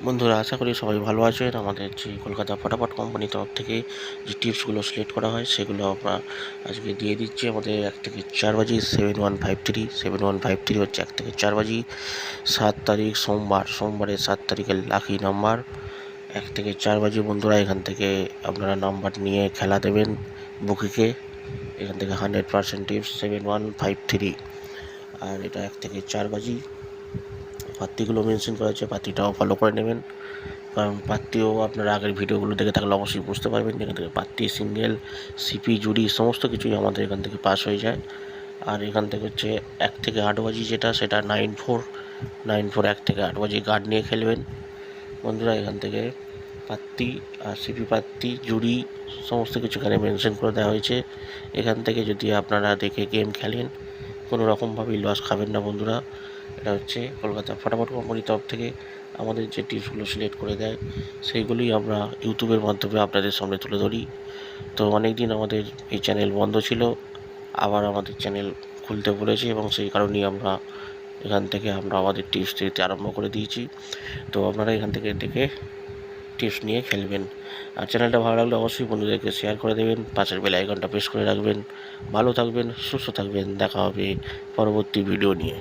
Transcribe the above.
বন্ধুরা, আশা করি সবাই ভালো আছেন। আমাদের যে কলকাতা ফটাফট কোম্পানির তরফ থেকে যে টিপসগুলো সিলেক্ট করা হয় সেগুলো আমরা আজকে দিয়ে দিচ্ছি। আমাদের 1 থেকে 4 বাজি 7153 হচ্ছে 1 থেকে 4 বাজি। 7 তারিখ সোমবারের 7 তারিখের লাকি নাম্বার 1 থেকে 4 বাজি। বন্ধুরা, এখান থেকে আপনারা নাম্বার নিয়ে খেলা দেবেন বুকিকে। এখান থেকে 100% টিপস 7153, আর এটা 1 থেকে 4 বাজি। পাত্তিগুলো মেনশন করা আছে, পাত্তিটাও ফলো করে নেবেন, কারণ পাত্তিও আপনারা আগের ভিডিওগুলো দেখে থাকলে অবশ্যই বুঝতে পারবেন এখান থেকে পাত্তি, সিঙ্গেল, সিপি, জুড়ি সমস্ত কিছুই আমাদের এখান থেকে পাস হয়ে যায়। আর এখান থেকে হচ্ছে 1 থেকে 8 বাজি, সেটা 94 1 থেকে 8 বাজি গার্ড নিয়ে খেলবেন। বন্ধুরা, এখান থেকে পাত্তি আর সিপি, পাত্তি, জুড়ি সমস্ত কিছু এখানে মেনশন করে দেওয়া হয়েছে। এখান থেকে যদি আপনারা দেখে গেম খেলেন, কোনো রকমভাবেই লস খাবেন না বন্ধুরা। এটা হচ্ছে কলকাতা ফটাফট কোম্পানির তরফ থেকে আমাদের যে টিপসগুলো সিলেক্ট করে দেয় সেইগুলোই আমরা ইউটিউবের মাধ্যমে আপনাদের সামনে তুলে ধরি। তো অনেক দিন আমাদের এই চ্যানেল বন্ধ ছিল, আবার আমাদের চ্যানেল খুলতে বলেছি এবং সেই কারণেই আমরা এখান থেকে আমাদের টিপস দিতে আরম্ভ করে দিয়েছি। তো আপনারা এখান থেকে দেখে টিপস নিয়ে খেলবেন। আর চ্যানেলটা ভালো লাগলে অবশ্যই বন্ধুদেরকে শেয়ার করে দেবেন, পাশের বেল আইকনটা প্রেস করে রাখবেন। ভালো থাকবেন, সুস্থ থাকবেন, দেখা হবে পরবর্তী ভিডিও নিয়ে।